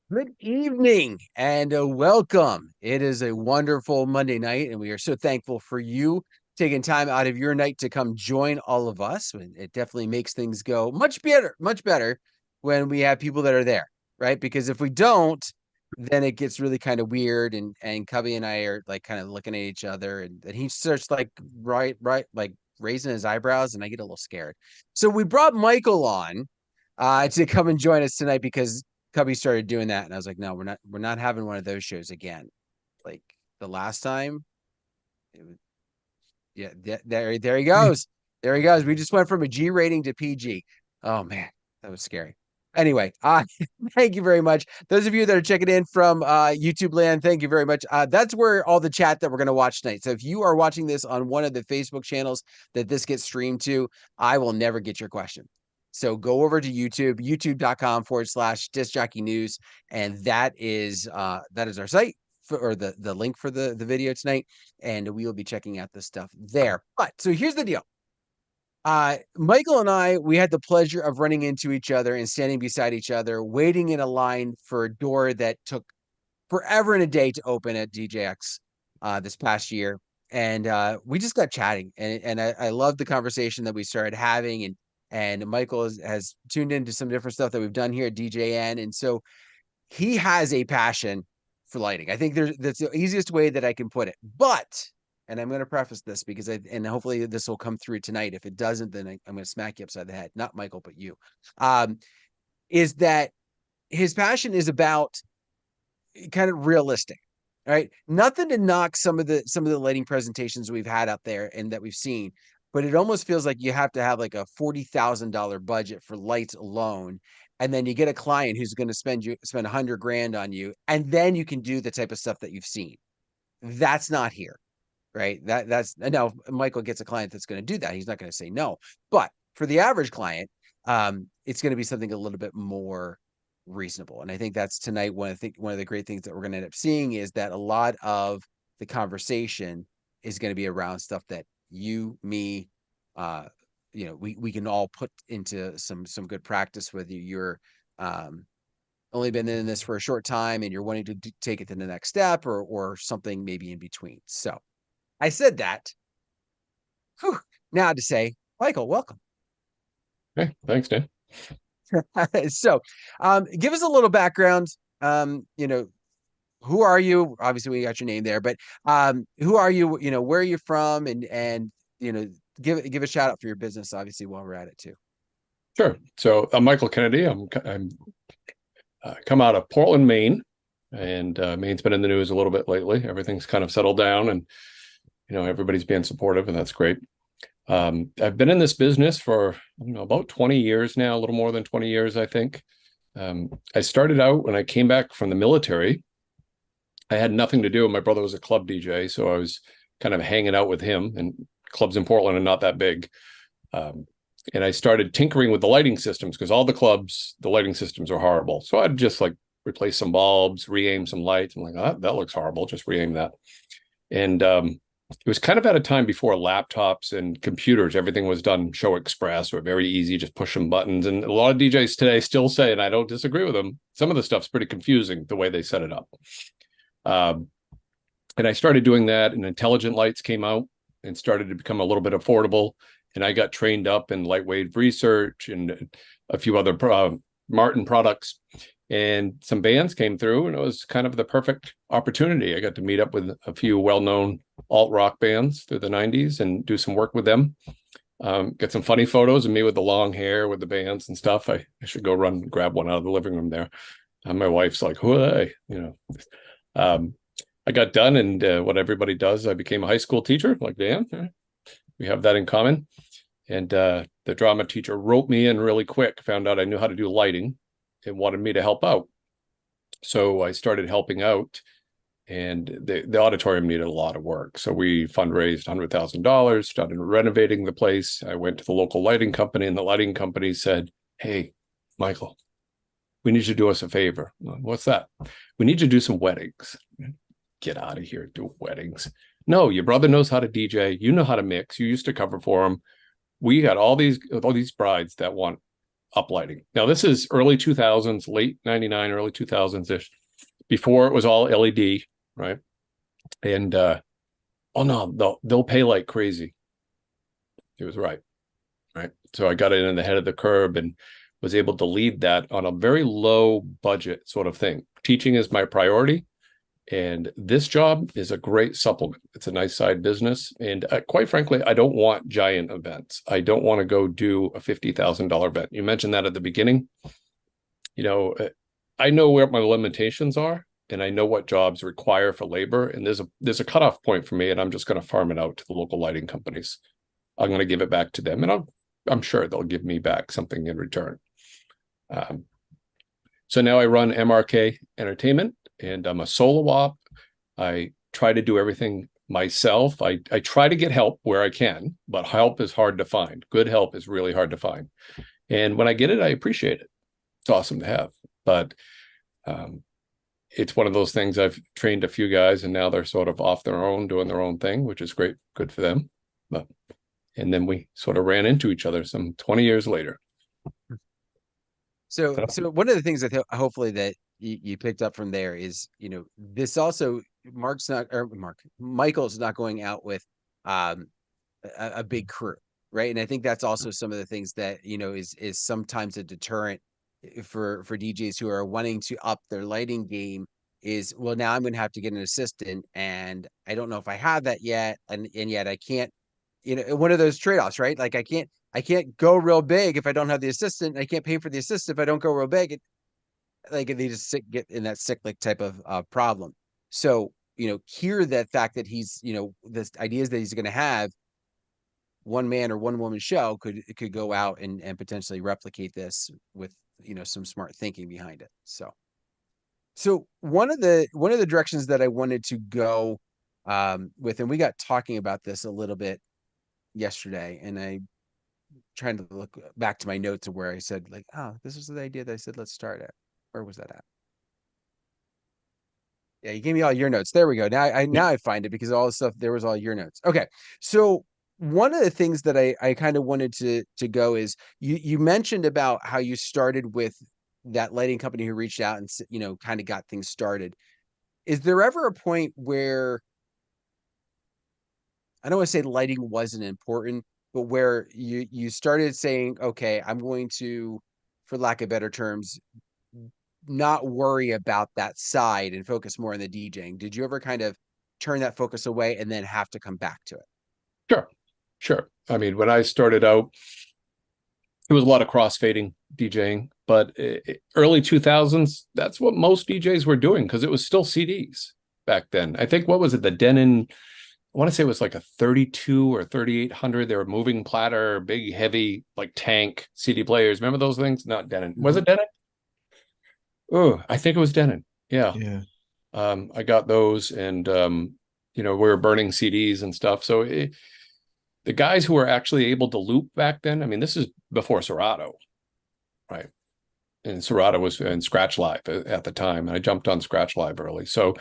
Good evening and welcome. It is a wonderful Monday night, and we are so thankful for you taking time out of your night to come join all of us. And it definitely makes things go much better when we have people that are there, right? Because if we don't, then it gets really kind of weird. And Cubby and I are like kind of looking at each other, and he starts like right, like raising his eyebrows, and I get a little scared. So we brought Michael on to come and join us tonight because Cubby started doing that, and I was like, no, we're not having one of those shows again. Like the last time, it was, yeah, there he goes. There he goes. We just went from a G rating to PG. Oh man, that was scary. Anyway, thank you very much. Those of you that are checking in from YouTube land, thank you very much. That's where all the chat that we're going to watch tonight. So if you are watching this on one of the Facebook channels that this gets streamed to, I will never get your question. So go over to YouTube, youtube.com/disc jockey news. And that is our site or the link for the video tonight. And we will be checking out this stuff there. But so here's the deal. Michael and I, we had the pleasure of running into each other and standing beside each other, waiting in a line for a door that took forever and a day to open at DJX this past year. And we just got chatting, and I love the conversation that we started having. And Michael has tuned into some different stuff that we've done here at DJN. And so he has a passion for lighting. I think that's the easiest way that I can put it. But, and I'm going to preface this because and hopefully this will come through tonight. If it doesn't, then I'm going to smack you upside the head. Not Michael, but you. Is that his passion is about kind of realistic, right? Nothing to knock some of the lighting presentations we've had out there and that we've seen, but it almost feels like you have to have like a $40,000 budget for lights alone. And then you get a client who's going to spend $100,000 on you, and then you can do the type of stuff that you've seen. That's not here, right? That's now Michael gets a client that's going to do that. He's not going to say no, but for the average client, it's going to be something a little bit more reasonable. And I think that's tonight one of the great things that we're going to end up seeing is that a lot of the conversation is going to be around stuff that you, me, we can all put into some good practice, whether you're only been in this for a short time and you're wanting to take it to the next step or something maybe in between. So I said that. Whew, now to say, Michael, welcome. Okay, thanks, Dan. So give us a little background. Who are you? Obviously, we got your name there, but who are you? Where are you from? And give a shout out for your business, obviously, while we're at it too. Sure. So I'm Michael Kennedy. I'm come out of Portland, Maine, and Maine's been in the news a little bit lately. Everything's kind of settled down, and everybody's being supportive, and that's great. I've been in this business for about 20 years now, a little more than 20 years, I think. I started out when I came back from the military. I had nothing to do. My brother was a club DJ, so I was kind of hanging out with him, and clubs in Portland are not that big. And I started tinkering with the lighting systems because all the clubs, the lighting systems are horrible. So I'd just like replace some bulbs, re-aim some lights. I'm like, oh, that looks horrible. Just re-aim that. And it was kind of at a time before laptops and computers. Everything was done Show Express or very easy, just push some buttons. And a lot of DJs today still say, and I don't disagree with them, some of the stuff's pretty confusing the way they set it up. And I started doing that, and intelligent lights came out and started to become a little bit affordable. And I got trained up in lightwave research and a few other Martin products. And some bands came through, and it was kind of the perfect opportunity. I got to meet up with a few well-known alt-rock bands through the 90s and do some work with them. Get some funny photos of me with the long hair with the bands and stuff. I should go run and grab one out of the living room there. And my wife's like, "Whoa," I got done, and what everybody does, I became a high school teacher, like Dan. We have that in common. And the drama teacher wrote me in really quick, found out I knew how to do lighting and wanted me to help out. So I started helping out, and the auditorium needed a lot of work. So we fundraised $100,000, started renovating the place. I went to the local lighting company, and the lighting company said, "Hey, Michael, we need you to do us a favor." "What's that?" "We need you to do some weddings." "Get out of here, do weddings." "No, your brother knows how to DJ. You know how to mix. You used to cover for him. We got all these brides that want uplighting. Now, this is early 2000s, late 99, early 2000s-ish, before it was all LED, right? And oh no, they'll pay like crazy. He was right. So I got it in the head of the curve and was able to lead that on a very low budget sort of thing. Teaching is my priority, and this job is a great supplement. It's a nice side business, and quite frankly, I don't want giant events. I don't want to go do a $50,000 event. You mentioned that at the beginning. You know, I know where my limitations are, and I know what jobs require for labor, and there's a cutoff point for me, and I'm just going to farm it out to the local lighting companies. I'm going to give it back to them, and I'm sure they'll give me back something in return. So now I run MRK Entertainment, and I'm a solo op. I try to do everything myself. I try to get help where I can, but help is hard to find. Good help is really hard to find. And when I get it, I appreciate it. It's awesome to have. But it's one of those things. I've trained a few guys, and now they're sort of off their own, doing their own thing, which is great, good for them. And then we sort of ran into each other some 20 years later. So one of the things that hopefully that you picked up from there is, you know, this also Michael's not going out with a big crew, right? And I think that's also some of the things that, you know, is sometimes a deterrent for DJs who are wanting to up their lighting game is, well, now I'm going to have to get an assistant, and I don't know if I have that yet, and yet I can't. You know, one of those trade-offs, right? Like I can't go real big if I don't have the assistant. I can't pay for the assistant if I don't go real big. They just get in that cyclic type of problem. So, you know, hear that fact that he's, you know, this ideas that he's going to have one man or one woman show could go out and potentially replicate this with, you know, some smart thinking behind it. So one of the directions that I wanted to go with, and we got talking about this a little bit yesterday, and I trying to look back to my notes of where I said, like, oh, this was the idea that I said let's start at. Where was that at? Yeah, you gave me all your notes. There we go. Now I find it, because all the stuff there was all your notes. Okay. So one of the things that I kind of wanted to go is you mentioned about how you started with that lighting company who reached out and, you know, kind of got things started. Is there ever a point where, I don't want to say lighting wasn't important, but where you started saying, okay, I'm going to, for lack of better terms, not worry about that side and focus more on the DJing? Did you ever kind of turn that focus away and then have to come back to it? Sure. I mean, when I started out, it was a lot of crossfading DJing, but early 2000s, that's what most DJs were doing, because it was still CDs back then. I think, what was it, the Denon, I want to say it was like a 32 or 3800. They were moving platter, big, heavy, like tank CD players. Remember those things? Not Denon. Was it Denon? Oh, I think it was Denon. Yeah. I got those, and you know, we were burning CDs and stuff. So the guys who were actually able to loop back then, I mean, this is before Serato, right? And Serato was in Scratch Live at the time, and I jumped on Scratch Live early. So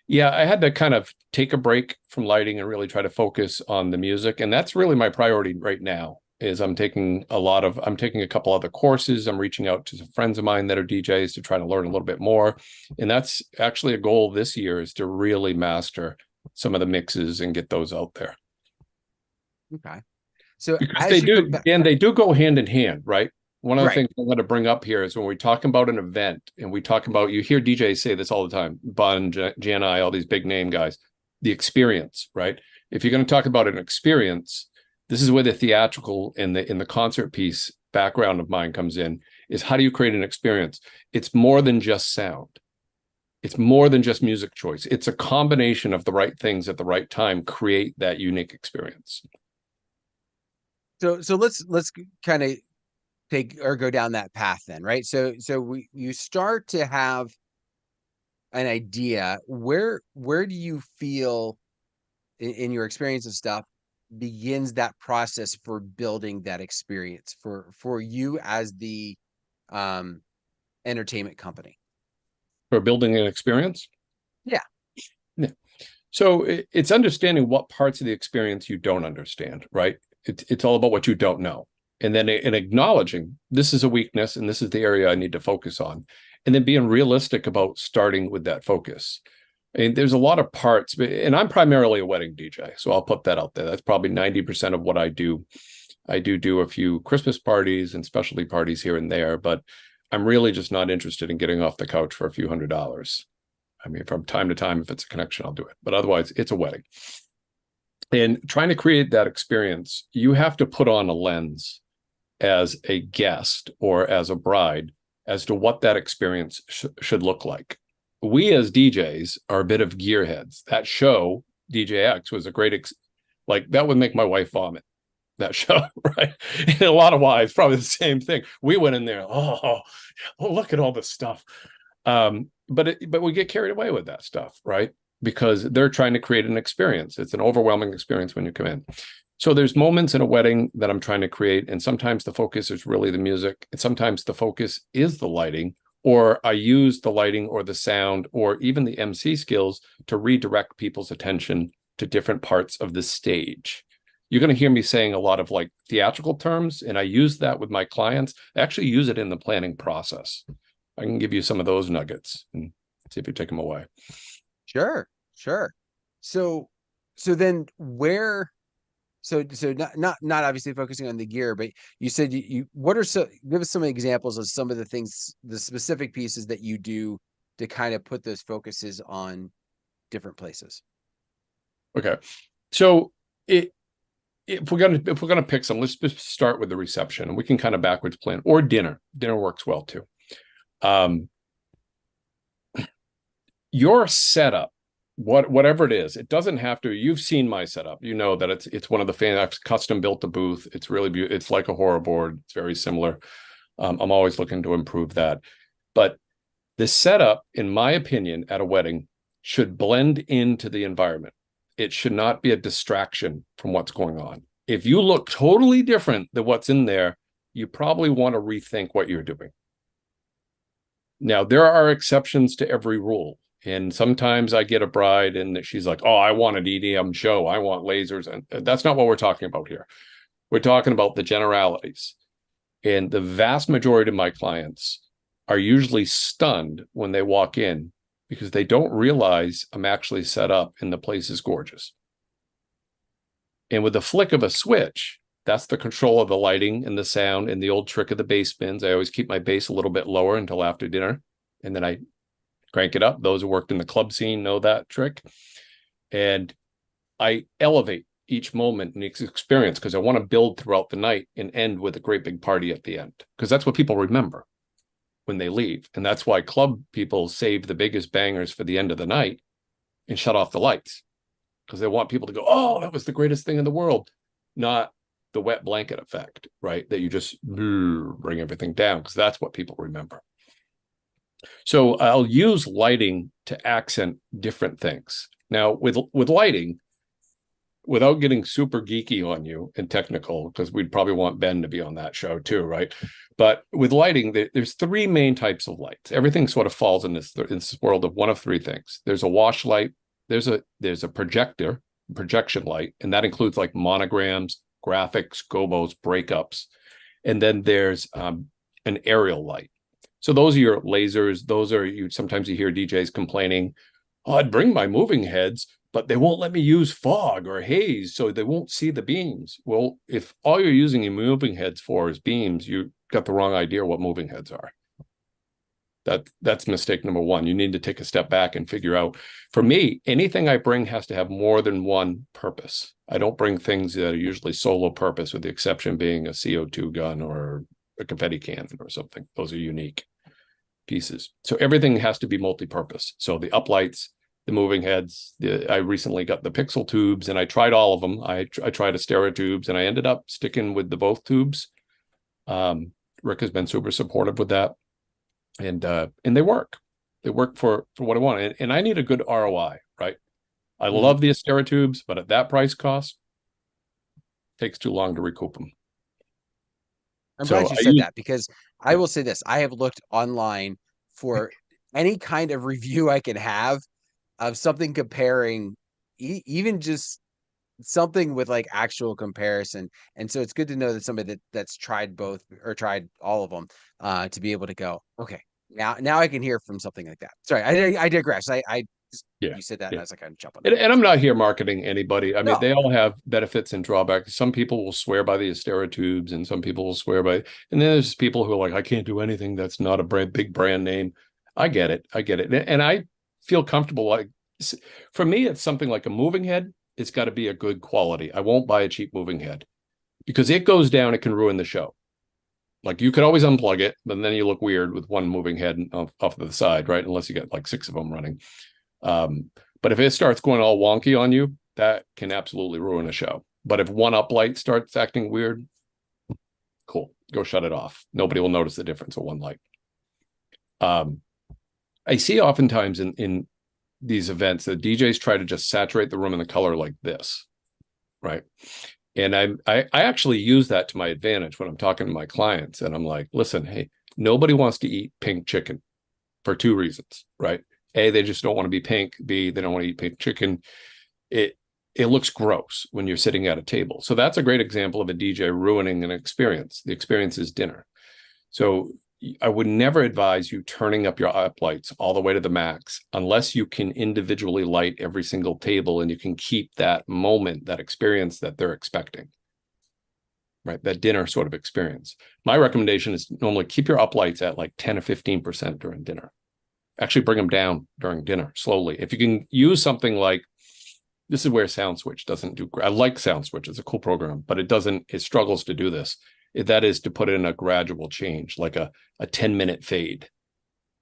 yeah, I had to kind of take a break from lighting and really try to focus on the music. And that's really my priority right now, is I'm taking a couple other courses. I'm reaching out to some friends of mine that are DJs to try to learn a little bit more. And that's actually a goal this year, is to really master some of the mixes and get those out there. Okay. So because they do go hand in hand, right? One of the things I'm going to bring up here is when we talk about an event, and we talk about, you hear DJs say this all the time, Bun, Janai, all these big name guys, the experience, right? If you're going to talk about an experience, this is where the theatrical and the concert piece background of mine comes in, is how do you create an experience? It's more than just sound. It's more than just music choice. It's a combination of the right things at the right time, create that unique experience. So let's kind of go down that path then, right? So you start to have an idea. Where do you feel in your experience and stuff begins that process for building that experience for you as the entertainment company? For building an experience? Yeah. So it's understanding what parts of the experience you don't understand, right? It's all about what you don't know. and then in acknowledging this is a weakness and this is the area I need to focus on, and then being realistic about starting with that focus. And there's a lot of parts, and I'm primarily a wedding DJ, so I'll put that out there. That's probably 90% of what I do. I do a few Christmas parties and specialty parties here and there, but I'm really just not interested in getting off the couch for a few $100s. I mean, from time to time, if it's a connection, I'll do it. But otherwise, it's a wedding. And trying to create that experience, you have to put on a lens as a guest or as a bride as to what that experience should look like. We as DJs are a bit of gearheads. That show, DJX, was a great, like that would make my wife vomit, that show, right? And a lot of wives, probably the same thing. We went in there, oh, look at all this stuff. But we get carried away with that stuff, right? Because they're trying to create an experience. It's an overwhelming experience when you come in. So there's moments in a wedding that I'm trying to create, and sometimes the focus is really the music, and sometimes the focus is the lighting, or I use the lighting or the sound or even the MC skills to redirect people's attention to different parts of the stage. You're going to hear me saying a lot of like theatrical terms, and I use that with my clients. I actually use it in the planning process. I can give you some of those nuggets and see if you take them away. Sure. So then where, so not obviously focusing on the gear, but you said what are give us some examples of some of the things, the specific pieces that you do to kind of put those focuses on different places. Okay. So if we're gonna pick some, let's just start with the reception, and we can kind of backwards plan, or dinner. Dinner works well too. Your setup, whatever it is, it doesn't have to. You've seen my setup. You know that it's one of the fans. I've custom built the booth. It's really beautiful. It's like a horror board. It's very similar. I'm always looking to improve that. But the setup, in my opinion, at a wedding should blend into the environment. It should not be a distraction from what's going on. If you look totally different than what's in there, you probably want to rethink what you're doing. Now, there are exceptions to every rule. And sometimes I get a bride and she's like, oh, I want an EDM show. I want lasers. And that's not what we're talking about here. We're talking about the generalities. And the vast majority of my clients are usually stunned when they walk in because they don't realize I'm actually set up and the place is gorgeous. And with the flick of a switch, that's the control of the lighting and the sound and the old trick of the bass bins. I always keep my bass a little bit lower until after dinner, and then I crank it up. Those who worked in the club scene know that trick. And I elevate each moment in each experience because I want to build throughout the night and end with a great big party at the end, because that's what people remember when they leave. And that's why club people save the biggest bangers for the end of the night and shut off the lights, because they want people to go, oh, that was the greatest thing in the world, not the wet blanket effect, right? That you just bring everything down, because that's what people remember. So I'll use lighting to accent different things. Now, with lighting, without getting super geeky on you and technical, because we'd probably want Ben to be on that show too, right? But with lighting, there's three main types of lights. Everything sort of falls in this world of one of three things. There's a wash light, there's a projection light, and that includes like monograms, graphics, gobos, breakups. And then there's an aerial light. So those are your lasers. Those are sometimes you hear DJs complaining, oh, I'd bring my moving heads, but they won't let me use fog or haze, so they won't see the beams. Well, if all you're using your moving heads for is beams, you got the wrong idea what moving heads are. That's mistake number one. You need to take a step back and figure out, for me, anything I bring has to have more than one purpose. I don't bring things that are usually solo purpose, with the exception being a CO2 gun or a confetti cannon or something. Those are unique pieces. So everything has to be multi-purpose. So the uplights, the moving heads, I recently got the pixel tubes, and I tried all of them. I tried a stereo tubes, and I ended up sticking with the both tubes. Rick has been super supportive with that. And they work. They work for what I want. And I need a good ROI, right? I love the Astera tubes, but at that price cost, it takes too long to recoup them. I'm glad you said that, because I will say this. I have looked online for any kind of review I can have of something comparing even just something with like actual comparison. And so it's good to know that somebody that's tried both or tried all of them to be able to go, okay, now I can hear from something like that. Sorry, I digress. I Yeah. you said that and Yeah. I was like, I'm jumping. And I'm not here marketing anybody. I mean, No, they all have benefits and drawbacks. Some people will swear by the Astera tubes, and some people will swear by, and then there's people who are like, I can't do anything that's not a big brand name. I get it. I get it. And I feel comfortable. Like, for me, it's something like a moving head. It's got to be a good quality. I won't buy a cheap moving head because it goes down, it can ruin the show. Like, you could always unplug it, but then you look weird with one moving head off to the side, right? Unless you get like 6 of them running. But if it starts going all wonky on you, that can absolutely ruin a show. But if one uplight starts acting weird, cool, go shut it off. Nobody will notice the difference of one light. I see oftentimes in these events that DJs try to just saturate the room in the color like this, right? And I actually use that to my advantage when I'm talking to my clients, and I'm like, listen, hey, nobody wants to eat pink chicken for 2 reasons, right? A, they just don't want to be pink. B, they don't want to eat pink chicken. It looks gross when you're sitting at a table. So that's a great example of a DJ ruining an experience. The experience is dinner. So I would never advise you turning up your up lights all the way to the max unless you can individually light every single table and you can keep that moment, that experience that they're expecting, right? That dinner sort of experience. My recommendation is normally keep your up lights at like 10 or 15% during dinner. Actually bring them down during dinner slowly. If you can use something like, this is where SoundSwitch doesn't do great. I like SoundSwitch. It's a cool program, but it struggles to do this. That is to put in a gradual change, like a 10-minute fade.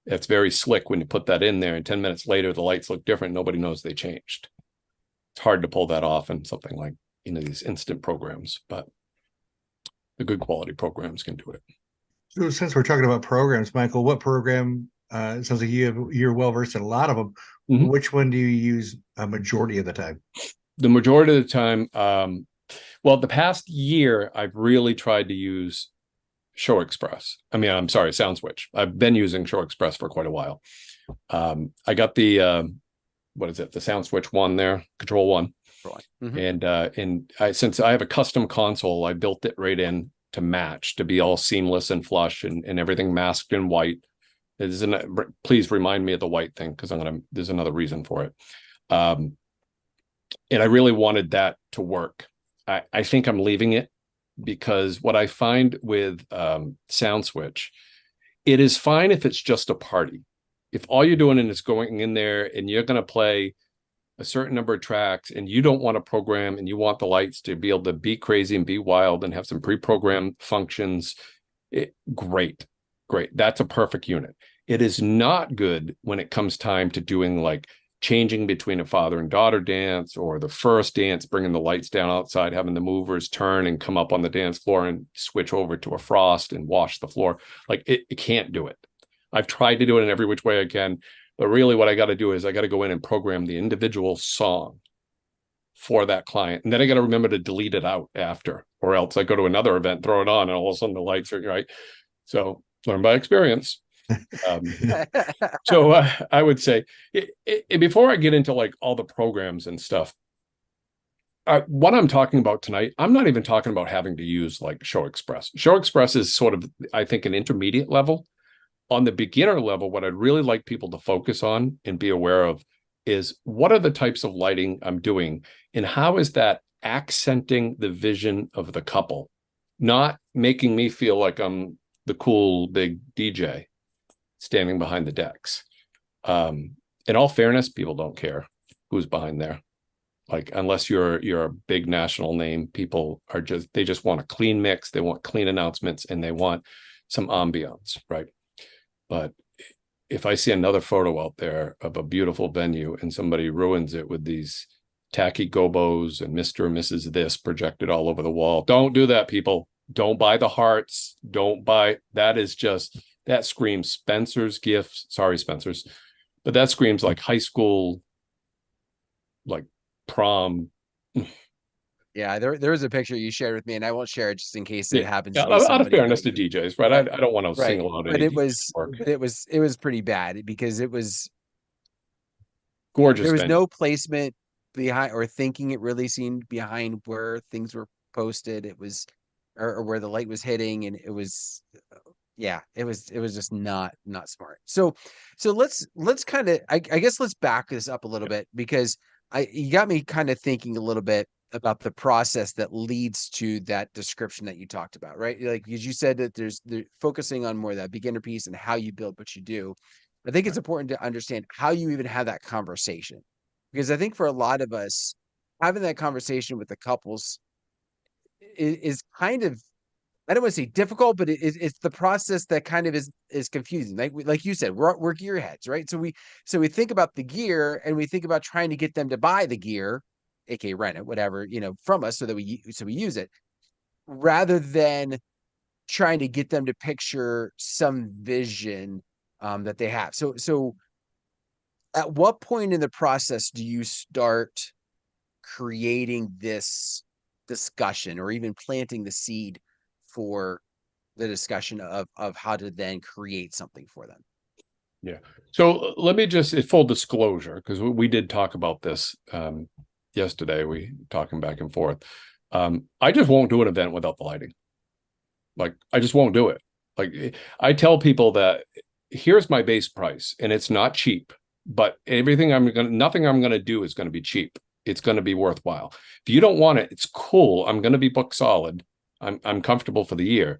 It's very slick when you put that in there, and 10 minutes later, the lights look different. Nobody knows they changed. It's hard to pull that off in something like, these instant programs, but the good quality programs can do it. So since we're talking about programs, Michael, what program, it sounds like you're well versed in a lot of them. Mm-hmm. Which one do you use a majority of the time? The majority of the time, well, the past year, I've really tried to use Show Express. I'm sorry, SoundSwitch. I've been using Show Express for quite a while. I got the, what is it? The SoundSwitch one there, Control One. Mm-hmm. And since I have a custom console, I built it right in to match, to be all seamless and flush and everything masked in white. Please remind me of the white thing, because there's another reason for it. And I really wanted that to work. I think I'm leaving it because what I find with SoundSwitch, it is fine if it's just a party. If all you're doing is going in there and you're going to play a certain number of tracks and you don't want to program and you want the lights to be able to be crazy and be wild and have some pre-programmed functions, great. That's a perfect unit. It is not good when it comes time to doing like changing between a father and daughter dance or the first dance, bringing the lights down outside, having the movers turn and come up on the dance floor and switch over to a frost and wash the floor. Like it can't do it. I've tried to do it in every which way I can, but really what I got to do is I got to go in and program the individual song for that client. And then I got to remember to delete it out after, or else I go to another event, throw it on, and all of a sudden the lights are right. So learn by experience. So I would say before I get into like all the programs and stuff, what I'm talking about tonight, I'm not even talking about having to use like Show Express. Show Express is sort of, I think, an intermediate level. On the beginner level, what I'd really like people to focus on and be aware of is what are the types of lighting I'm doing and how is that accenting the vision of the couple, not making me feel like I'm the cool big DJ standing behind the decks. In all fairness, people don't care who's behind there. Like, unless you're a big national name, people they just want a clean mix, they want clean announcements, and they want some ambiance, right? But if I see another photo out there of a beautiful venue and somebody ruins it with these tacky gobos and Mr. and Mrs. this projected all over the wall, don't do that, people. Don't buy the hearts. Don't buy, that screams Spencer's gifts. Sorry, Spencer's, but that screams like high school, like prom. Yeah, there was a picture you shared with me, and I won't share it just in case it happens. Yeah, out of fairness to DJs, right? I don't want to single out any. But it was pretty bad because it was gorgeous. There was no placement behind, or thinking it really seemed behind where things were posted. It was, or where the light was hitting, and it was, yeah, it was just not smart. So let's kind of, I guess let's back this up a little bit, because you got me kind of thinking a little bit about the process that leads to that description that you talked about, right? Like, because you said that they're focusing on more of that beginner piece and how you build what you do. I think it's important to understand how you even have that conversation, because I think for a lot of us, having that conversation with the couples is kind of, I don't want to say difficult, but it's the process that kind of is confusing. Like you said, we're gearheads, right? So we think about the gear, and we think about trying to get them to buy the gear, aka rent it, whatever, from us, so that we use it, rather than trying to get them to picture some vision that they have. So at what point in the process do you start creating this discussion, or even planting the seed for the discussion of how to then create something for them? Yeah. So let me just, full disclosure, because we did talk about this yesterday. We talking back and forth. I just won't do an event without the lighting. Like, I just won't do it. Like, I tell people that here's my base price, and it's not cheap, but nothing I'm going to do is going to be cheap. It's going to be worthwhile. If you don't want it, it's cool. I'm going to be booked solid. I'm comfortable for the year.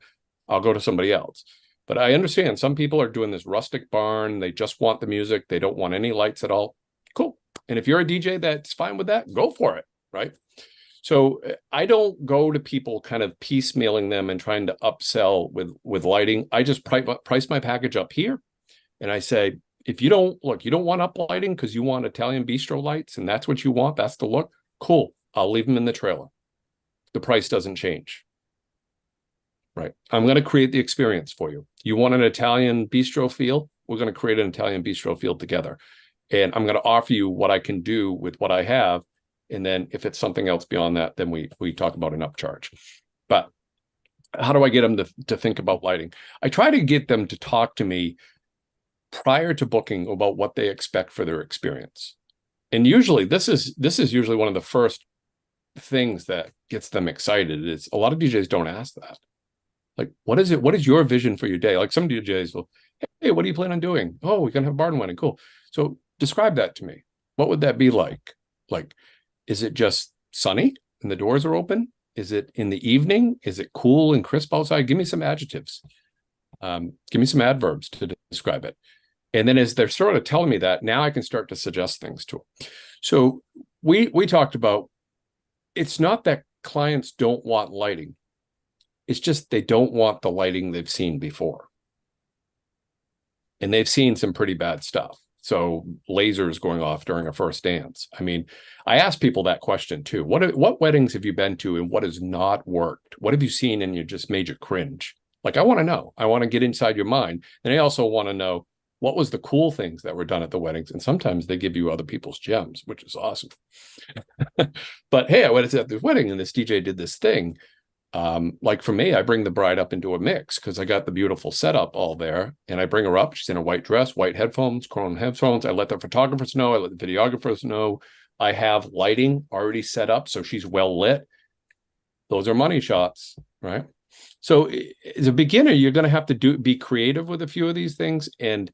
I'll go to somebody else. But I understand some people are doing this rustic barn. They just want the music. They don't want any lights at all. Cool. And if you're a DJ that's fine with that, go for it. Right. So I don't go to people kind of piecemealing them and trying to upsell with lighting. I just price my package up here. And I say, if you don't want up lighting because you want Italian bistro lights and that's what you want, that's the look. Cool. I'll leave them in the trailer. The price doesn't change. Right. I'm going to create the experience for you. You want an Italian bistro feel? We're going to create an Italian bistro feel together. And I'm going to offer you what I can do with what I have. And then if it's something else beyond that, then we talk about an upcharge. But how do I get them to think about lighting? I try to get them to talk to me prior to booking about what they expect for their experience. And usually this is usually one of the first things that gets them excited. Is a lot of DJs don't ask that. Like, what is it? What is your vision for your day? Like, some DJs will, hey, what do you plan on doing? Oh, we're going to have a barn wedding. Cool. So describe that to me. What would that be like? Like, is it just sunny and the doors are open? Is it in the evening? Is it cool and crisp outside? Give me some adjectives. Give me some adverbs to describe it. And then as they're sort of telling me that, now I can start to suggest things to them. So we talked about, it's not that clients don't want lighting. It's just they don't want the lighting they've seen before. And they've seen some pretty bad stuff. So lasers going off during a first dance. I mean, I ask people that question too. What weddings have you been to and what has not worked? What have you seen and you just made you cringe? Like, I want to know. I want to get inside your mind. And I also want to know, what was the cool things that were done at the weddings? And sometimes they give you other people's gems, which is awesome. But hey, I went at this wedding and this DJ did this thing. Like for me, I bring the bride up into a mix because I got the beautiful setup all there, and I bring her up. She's in a white dress, white headphones, chrome headphones. I let the photographers know. I let the videographers know. I have lighting already set up, so she's well lit. Those are money shots, right? So as a beginner, you're going to have to be creative with a few of these things and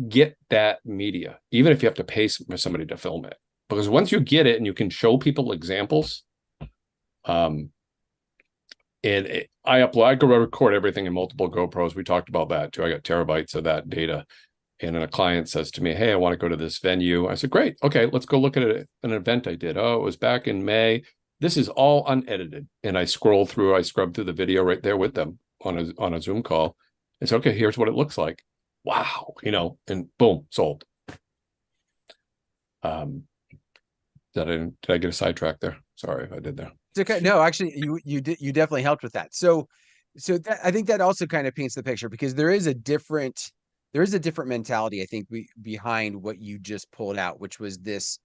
get that media, even if you have to pay for somebody to film it. Because once you get it and you can show people examples, and I go record everything in multiple GoPros. We talked about that too. I got terabytes of that data. And then a client says to me, hey, I want to go to this venue. I said, great. Okay, let's go look at an event I did. Oh, it was back in May. This is all unedited. And I scrolled through, I scrubbed through the video right there with them on a Zoom call. It's okay, here's what it looks like. Wow, and boom, sold. Did I get a sidetrack there? Sorry if I did there. It's okay. No, actually, you definitely helped with that. So I think that also kind of paints the picture, because there is a different mentality, I think, behind what you just pulled out, which was this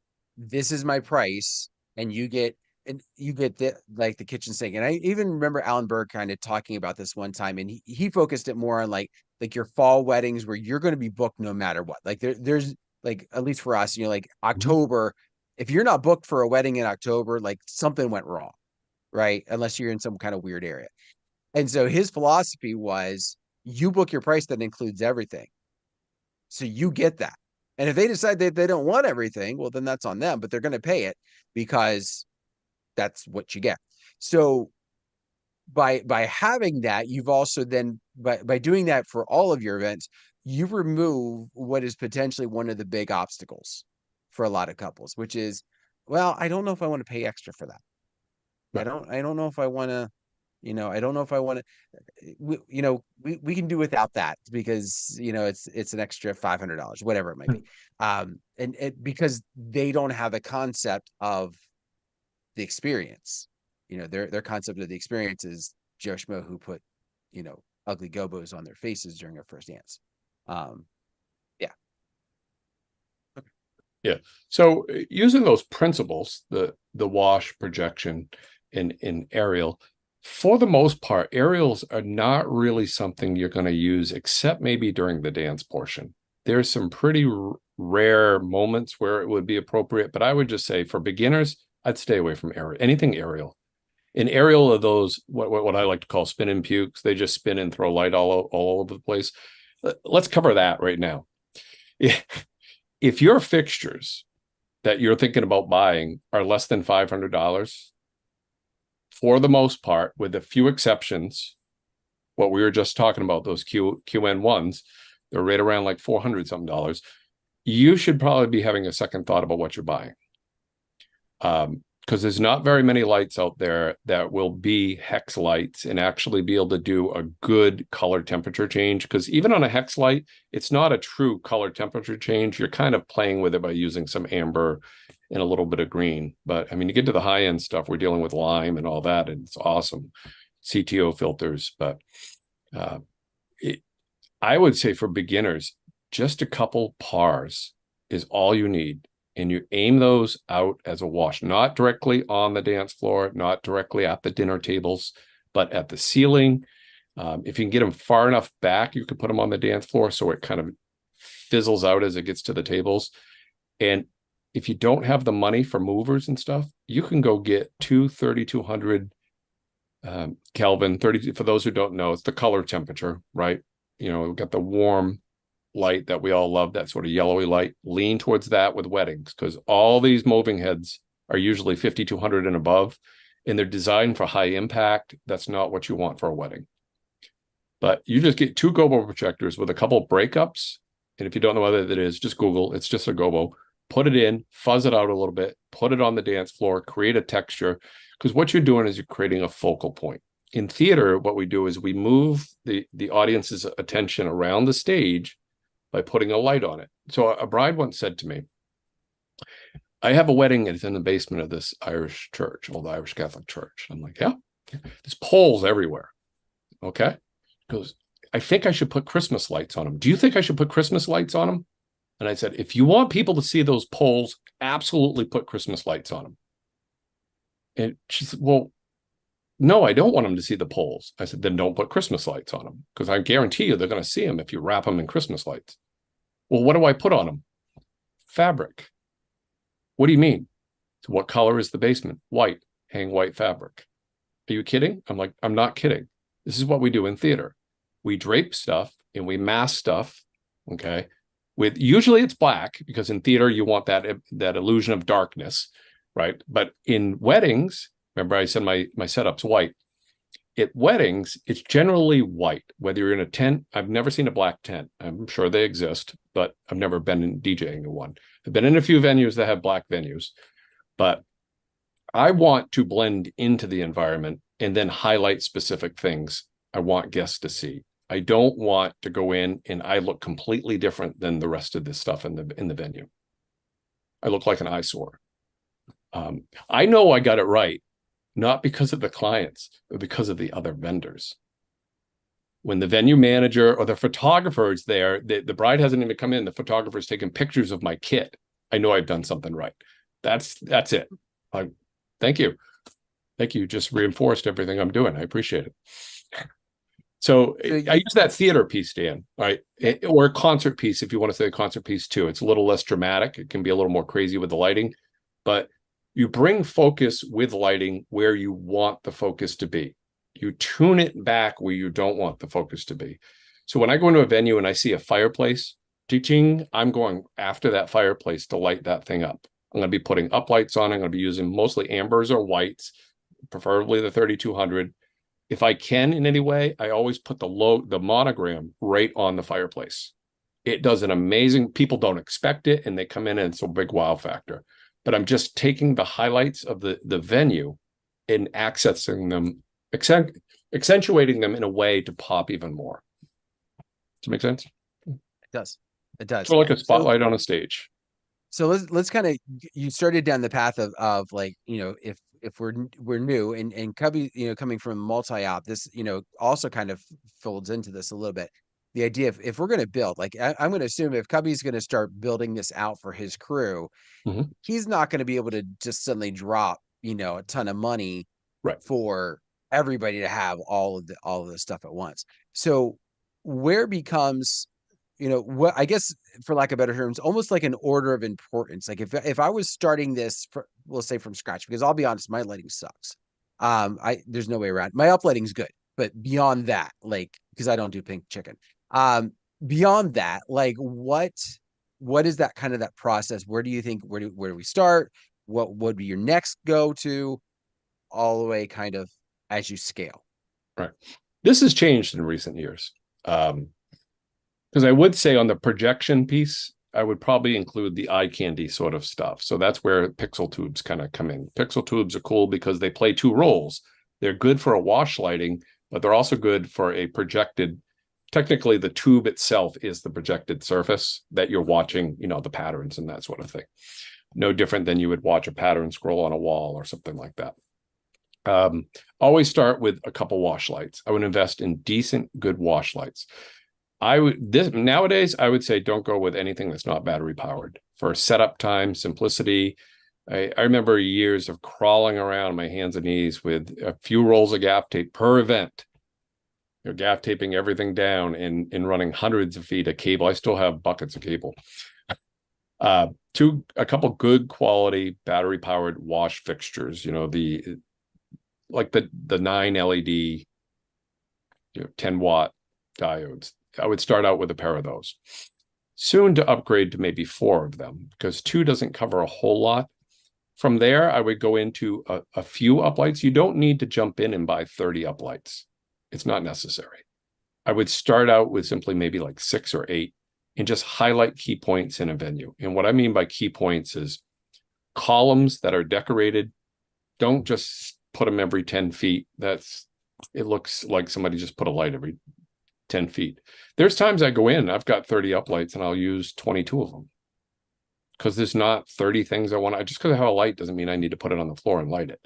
is my price, and you get the kitchen sink. And I even remember Alan Berg kind of talking about this one time, and he focused it more on like your fall weddings where you're going to be booked no matter what. Like there's like, at least for us, like October, if you're not booked for a wedding in October, like something went wrong, right? Unless you're in some kind of weird area. And so his philosophy was, you book your price that includes everything. So you get that. And if they decide that they don't want everything, well, then that's on them, but they're going to pay it because that's what you get. So by having that, you've also then, by doing that for all of your events, you remove what is potentially one of the big obstacles for a lot of couples, which is, well, I don't know if I want to pay extra for that. Right. I don't know if I want to, I don't know if I want to, we can do without that because, it's an extra $500, whatever it might be. And because they don't have a concept of the experience, their concept of the experience is Joe Schmo who put, ugly gobos on their faces during our first dance. Yeah. Okay. Yeah. So using those principles, the wash, projection, and aerial, for the most part, aerials are not really something you're going to use except maybe during the dance portion. There's some pretty rare moments where it would be appropriate, but I would just say for beginners, I'd stay away from anything aerial. An aerial of those, what I like to call spin and pukes, they just spin and throw light all over the place. Let's cover that right now. If your fixtures that you're thinking about buying are less than $500, for the most part, with a few exceptions, what we were just talking about, those QN1s, they're right around like $400 something. You should probably be having a second thought about what you're buying. Because there's not very many lights out there that will be hex lights and actually be able to do a good color temperature change. Because even on a hex light, it's not a true color temperature change. You're kind of playing with it by using some amber and a little bit of green. But I mean, you get to the high end stuff, we're dealing with lime and all that, and it's awesome. CTO filters. But I would say for beginners, just a couple pars is all you need. And you aim those out as a wash, not directly on the dance floor, not directly at the dinner tables, but at the ceiling. If you can get them far enough back, you can put them on the dance floor so it kind of fizzles out as it gets to the tables. And if you don't have the money for movers and stuff, you can go get two 3200 Kelvin, 30. For those who don't know, it's the color temperature, right? We've got the warm light that we all love, that sort of yellowy light. Lean towards that with weddings, because all these moving heads are usually 5200 and above, and they're designed for high impact. That's not what you want for a wedding. But you just get two gobo projectors with a couple breakups, and if you don't know what that is, just Google. It's just a gobo. Put it in, fuzz it out a little bit, put it on the dance floor, create a texture, because what you're doing is you're creating a focal point. In theater, what we do is we move the audience's attention around the stage by putting a light on it. So a bride once said to me, I have a wedding and it's in the basement of this Irish church, old Irish Catholic church. I'm like, yeah, there's poles everywhere. Okay. He goes, I think I should put Christmas lights on them. Do you think I should put Christmas lights on them? And I said, if you want people to see those poles, absolutely put Christmas lights on them. And she said, well, no, I don't want them to see the poles. I said, then don't put Christmas lights on them, because I guarantee you they're going to see them if you wrap them in Christmas lights. Well, what do I put on them? Fabric. What do you mean? So what color is the basement? White. Hang white fabric. Are you kidding? I'm like, I'm not kidding. This is what we do in theater. We drape stuff and we mask stuff. Okay. With usually it's black, because in theater you want that illusion of darkness, right? But in weddings, remember I said my setup's white. At weddings, it's generally white. Whether you're in a tent, I've never seen a black tent. I'm sure they exist, but I've never been in DJing in one. I've been in a few venues that have black venues, but I want to blend into the environment and then highlight specific things I want guests to see. I don't want to go in and I look completely different than the rest of this stuff in the venue. I look like an eyesore. I know I got it right, not because of the clients, but because of the other vendors. When the venue manager or the photographer is there, the bride hasn't even come in, the photographer's taking pictures of my kit, I know I've done something right. That's it. Thank you. Thank you. Just reinforced everything I'm doing. I appreciate it. So I use that theater piece, Dan, right? Or a concert piece, if you want to say a concert piece too. It's a little less dramatic. It can be a little more crazy with the lighting. but you bring focus with lighting where you want the focus to be. You tune it back where you don't want the focus to be. So when I go into a venue and I see a fireplace, teaching, I'm going after that fireplace to light that thing up. I'm going to be putting up lights on. I'm going to be using mostly ambers or whites, preferably the 3200. If I can in any way, I always put the monogram right on the fireplace. It does an amazing, people don't expect it, and they come in and it's a big wow factor. But I'm just taking the highlights of the venue and accessing them, accentuating them in a way to pop even more. Does it make sense? It does. It does. So like a spotlight on a stage. So let's kind of, you started down the path of like, you know, if we're new, and Cubbie, you know, coming from multi-op, this, you know, also kind of folds into this a little bit. The idea of, if we're going to build, like, I'm going to assume if Cubbie's going to start building this out for his crew, he's not going to be able to just suddenly drop, you know, a ton of money for everybody to have all of the stuff at once. So where becomes, you know, what, I guess, for lack of better terms, almost like an order of importance. Like if I was starting this, we'll say from scratch, because I'll be honest, my lighting sucks. There's no way around. My uplighting's good, but beyond that, like, because I don't do pink chicken. Beyond that, like, what is that kind of that process? Where do you think, where do we start? What would be your next go to, all the way kind of as you scale? Right. This has changed in recent years. Because I would say on the projection piece, I would probably include the eye candy sort of stuff. So that's where pixel tubes kind of come in. Pixel tubes are cool because they play two roles. They're good for a wash lighting, but they're also good for a projected, technically the tube itself is the projected surface that you're watching, you know, the patterns and that sort of thing. No different than you would watch a pattern scroll on a wall or something like that. Always start with a couple wash lights. I would invest in decent, good wash lights. Nowadays, I would say don't go with anything that's not battery powered for setup time, simplicity. I remember years of crawling around on my hands and knees with a few rolls of gaff tape per event. You're gaff taping everything down and running hundreds of feet of cable. I still have buckets of cable. A couple good quality battery powered wash fixtures. You know, the 9 LED, you know, 10 watt diodes. I would start out with a pair of those. Soon to upgrade to maybe 4 of them, because 2 doesn't cover a whole lot. From there, I would go into a few uplights. You don't need to jump in and buy 30 uplights. It's not necessary. I would start out with simply maybe like 6 or 8 and just highlight key points in a venue. And what I mean by key points is columns that are decorated. Don't just put them every 10 feet. It looks like somebody just put a light every 10 feet. There's times I go in, I've got 30 uplights and I'll use 22 of them because there's not 30 things I want to, just because I have a light doesn't mean I need to put it on the floor and light it.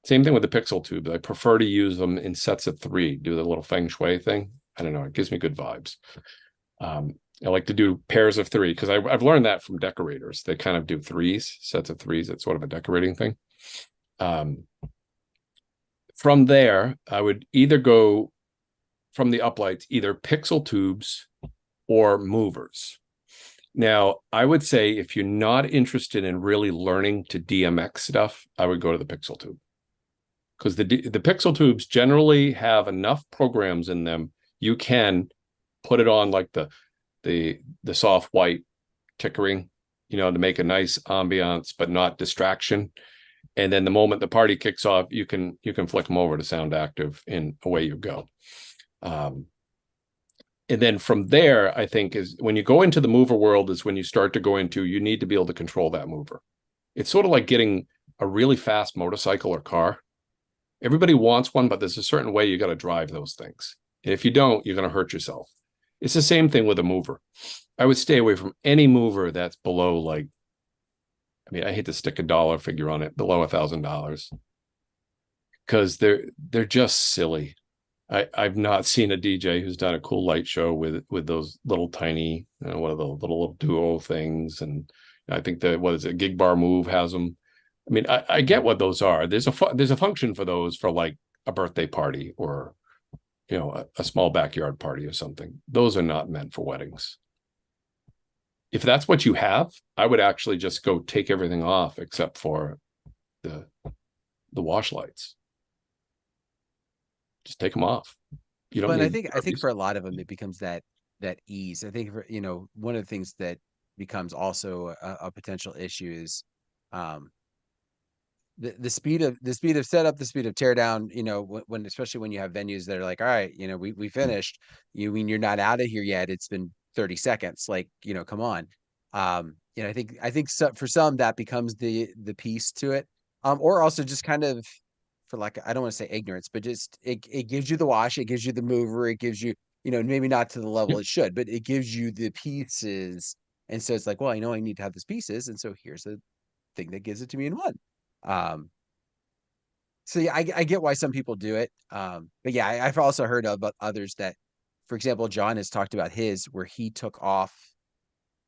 Same thing with the pixel tube. I prefer to use them in sets of 3, do the little feng shui thing. I don't know. It gives me good vibes. I like to do pairs of 3 because I've learned that from decorators. They kind of do sets of 3s. It's sort of a decorating thing. From there, I would either go from the uplights, either pixel tubes or movers. Now, I would say if you're not interested in really learning to DMX stuff, I would go to the pixel tube. Because the pixel tubes generally have enough programs in them, you can put it on like the soft white tickering, you know, to make a nice ambiance, but not distraction. And then the moment the party kicks off, you can flick them over to sound active and away you go. And then from there, I think is when you go into the mover world is when you start to go into, you need to be able to control that mover. It's sort of like getting a really fast motorcycle or car. Everybody wants one, but there's a certain way you got to drive those things. And if you don't, you're going to hurt yourself. It's the same thing with a mover. I would stay away from any mover that's below, like, I mean, I hate to stick a dollar figure on it, below $1,000, because they're just silly. I've not seen a DJ who's done a cool light show with those little tiny, one of the little duo things. And I think Gig Bar Move has them. I mean, I get what those are. There's a function for those for like a birthday party or, you know, a small backyard party or something. Those are not meant for weddings. if that's what you have, I would actually just go take everything off except for the wash lights. Just take them off. You don't But need I think for a lot of them, it becomes that ease. I think for, one of the things that becomes also a potential issue is um, the speed of setup, the speed of tear down. When especially when you have venues that are like, all right, we finished. You mean you're not out of here yet? It's been 30 seconds. Like, come on. I think for some that becomes the piece to it. Or also just kind of, for like, I don't want to say ignorance, but just it gives you the wash, it gives you the mover, it gives you, maybe not to the level it should, but it gives you the pieces. And so it's like, well, I know I need to have these pieces, and so here's a thing that gives it to me in one. Um, so yeah, I get why some people do it. But yeah, I've also heard about others that, for example, John has talked about his where he took off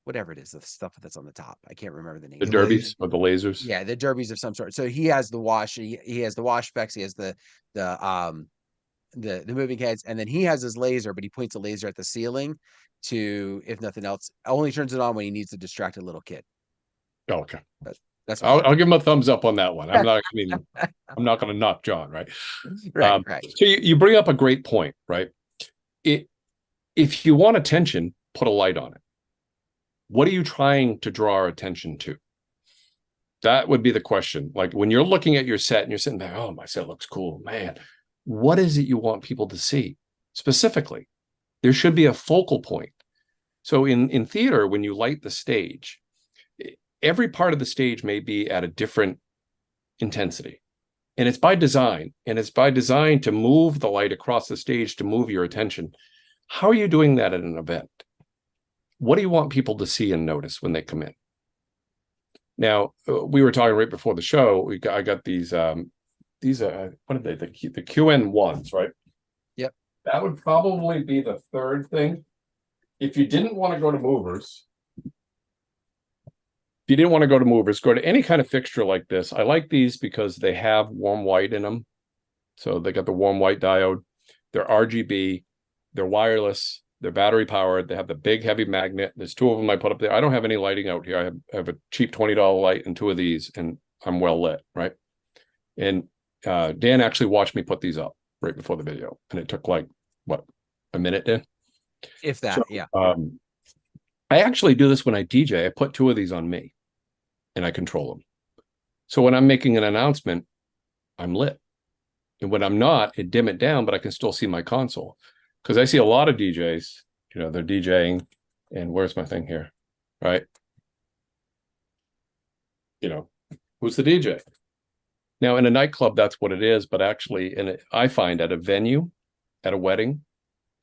whatever it is, the stuff that's on the top. I can't remember the the name The of it. derbies laser. or the lasers. Yeah, the derbies of some sort. So he has the wash. He has the wash specs. He has the the moving heads, and then he has his laser, but he points a laser at the ceiling to, if nothing else, only turns it on when he needs to distract a little kid. Oh, okay. But that's what I'll give him a thumbs up on that one. I'm not, I mean, I'm not going to knock John, right? right, right. So you bring up a great point, right? If you want attention, put a light on it. What are you trying to draw our attention to? That would be the question. Like when you're looking at your set and you're sitting there, oh, my set looks cool, man. What is it you want people to see specifically? There should be a focal point. So in theater, when you light the stage, every part of the stage may be at a different intensity. And it's by design. And it's by design to move the light across the stage to move your attention. How are you doing that at an event? What do you want people to see and notice when they come in? Now, we were talking right before the show. I got these what are they? The QN1s, right? Yep. That would probably be the third thing. If you didn't want to go to movers, go to any kind of fixture like this. I like these because they have warm white in them. So they got the warm white diode. They're RGB. They're wireless. They're battery powered. They have the big heavy magnet. There's two of them I put up there. I don't have any lighting out here. I have a cheap $20 light and two of these, and I'm well lit, right? And Dan actually watched me put these up right before the video, and it took like, what, a minute, Dan? If that, So, yeah. I actually do this when I DJ. I put two of these on me, and I control them. So when I'm making an announcement, I'm lit. And when I'm not, it dim it down, but I can still see my console. Because I see a lot of DJs, they're DJing, and where's my thing here, right? Who's the DJ? Now, in a nightclub, that's what it is. But actually, I find at a venue, at a wedding,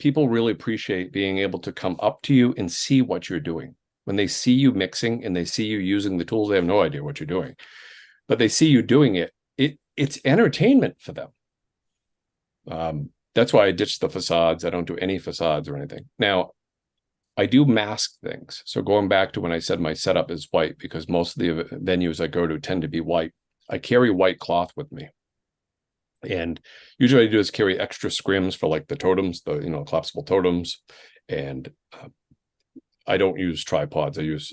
people really appreciate being able to come up to you and see what you're doing. When they see you mixing and they see you using the tools, they have no idea what you're doing. But they see you doing it. It's entertainment for them. That's why I ditched the facades. I don't do any facades or anything. Now, I do mask things. So going back to when I said my setup is white, because most of the venues I go to tend to be white, I carry white cloth with me. And usually what I do is carry extra scrims for like the totems, the collapsible totems. And I don't use tripods. I use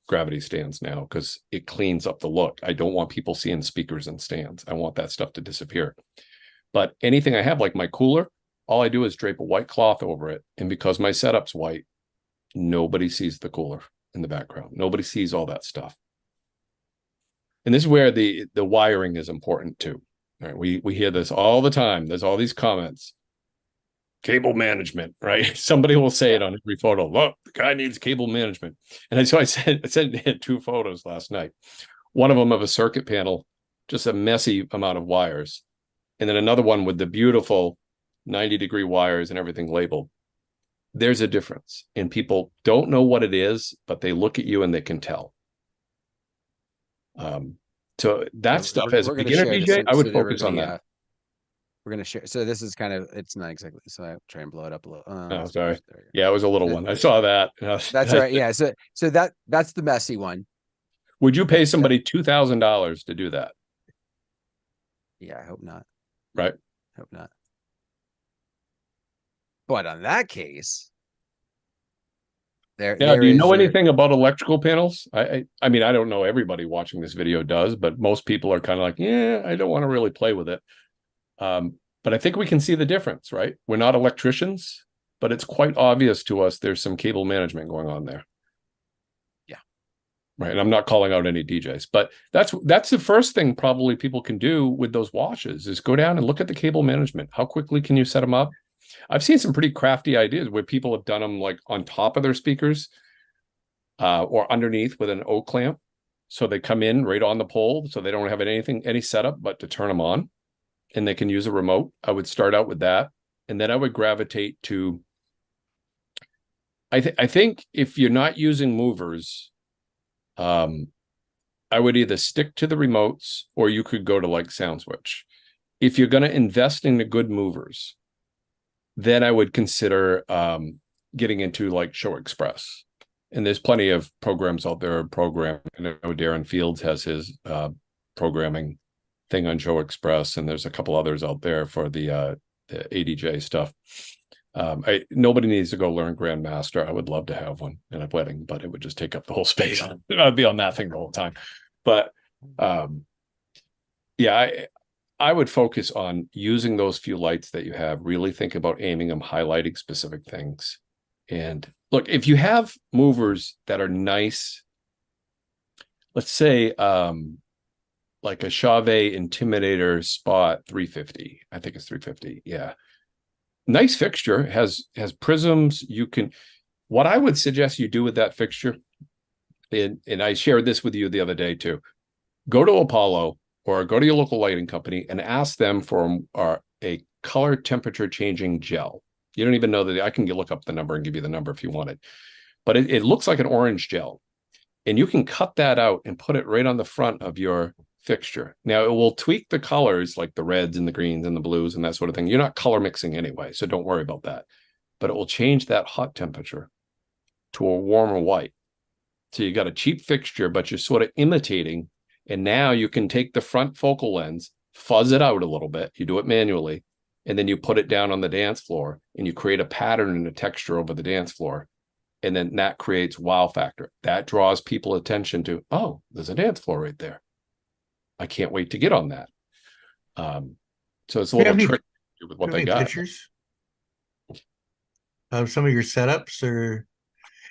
gravity stands now because it cleans up the look. I don't want people seeing speakers and stands. I want that stuff to disappear. But anything I have, like my cooler, all I do is drape a white cloth over it. And because my setup's white, nobody sees the cooler in the background. Nobody sees all that stuff. And this is where the wiring is important too. All right, we hear this all the time. There's all these comments. Cable management, right? Somebody will say it on every photo. Look, the guy needs cable management. And so I sent two photos last night. One of them of a circuit panel, just a messy amount of wires. And then another one with the beautiful 90-degree wires and everything labeled. There's a difference. And people don't know what it is, but they look at you and they can tell. So that stuff, as a beginner DJ, I would focus on that. We're going to share. So this is kind of, it's not exactly, so I try and blow it up a little. Oh, sorry. Yeah, it was a little one. I saw that. That's all right. Yeah. So that's the messy one. Would you pay somebody $2,000 to do that? Yeah, I hope not. Right. Hope not. But on that case, Now, do you is know your anything about electrical panels? I mean, I don't know everybody watching this video does, but most people are kind of like, yeah, I don't want to really play with it. But I think we can see the difference, right? We're not electricians, but it's quite obvious to us there's some cable management going on there. Yeah. Right. And I'm not calling out any DJs, but that's the first thing probably people can do with those washes is go down and look at the cable management. How quickly can you set them up? I've seen some pretty crafty ideas where people have done them like on top of their speakers or underneath with an O clamp. So they come in right on the pole. So they don't have any setup but to turn them on, and they can use a remote. I would start out with that. And then I would gravitate to, I think if you're not using movers, I would either stick to the remotes or you could go to like SoundSwitch. If you're going to invest in the good movers, then I would consider getting into like Show Express. And there's plenty of programs out there. I know Darren Fields has his programming thing on Show Express, and there's a couple others out there for the ADJ stuff. Nobody needs to go learn Grandmaster. I would love to have one in a wedding, but it would just take up the whole space. I'd be on that thing the whole time. But yeah, I would focus on using those few lights that you have, really think about aiming them, highlighting specific things. And look, if you have movers that are nice, let's say like a Chauvet Intimidator Spot 350. I think it's 350. Yeah. Nice fixture, has prisms. What I would suggest you do with that fixture, and I shared this with you the other day too, go to Apollo or go to your local lighting company and ask them for a color temperature changing gel. You don't even know that. I can look up the number and give you the number if you want it. But it looks like an orange gel. And you can cut that out and put it right on the front of your fixture. Now, it will tweak the colors like the reds and the greens and the blues and that sort of thing. You're not color mixing anyway, so don't worry about that. But it will change that hot temperature to a warmer white. So you got a cheap fixture, but you're sort of imitating. And now you can take the front focal lens, fuzz it out a little bit. You do it manually. And then you put it down on the dance floor and you create a pattern and a texture over the dance floor. And then that creates wow factor. That draws people attention to, oh, there's a dance floor right there. I can't wait to get on that. So it's a little trick with what they got. Pictures of some of your setups,